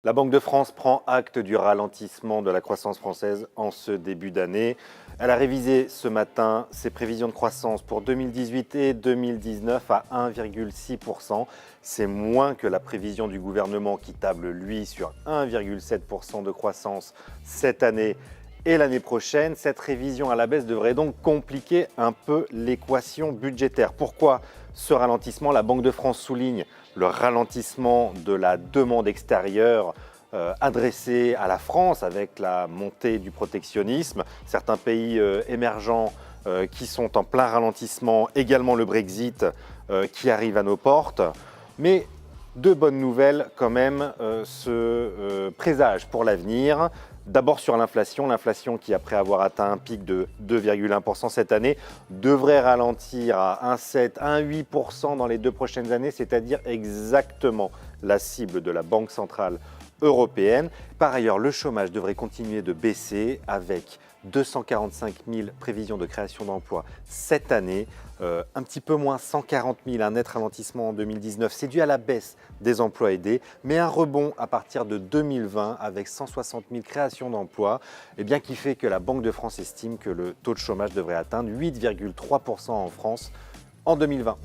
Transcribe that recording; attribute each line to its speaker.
Speaker 1: La Banque de France prend acte du ralentissement de la croissance française en ce début d'année. Elle a révisé ce matin ses prévisions de croissance pour 2018 et 2019 à 1,6%. C'est moins que la prévision du gouvernement qui table, lui, sur 1,7% de croissance cette année et l'année prochaine. Cette révision à la baisse devrait donc compliquer un peu l'équation budgétaire. Pourquoi ce ralentissement? La Banque de France souligne le ralentissement de la demande extérieure adressée à la France avec la montée du protectionnisme. Certains pays émergents qui sont en plein ralentissement, également le Brexit qui arrive à nos portes. Mais deux bonnes nouvelles quand même se présagent pour l'avenir. D'abord sur l'inflation qui après avoir atteint un pic de 2,1% cette année devrait ralentir à 1,7, 1,8% dans les 2 prochaines années, c'est-à-dire exactement la cible de la Banque centrale européenne. Par ailleurs, le chômage devrait continuer de baisser avec 245 000 prévisions de création d'emplois cette année, un petit peu moins 140 000, un net ralentissement en 2019. C'est dû à la baisse des emplois aidés, mais un rebond à partir de 2020 avec 160 000 créations d'emplois, qui fait que la Banque de France estime que le taux de chômage devrait atteindre 8,3% en France en 2020.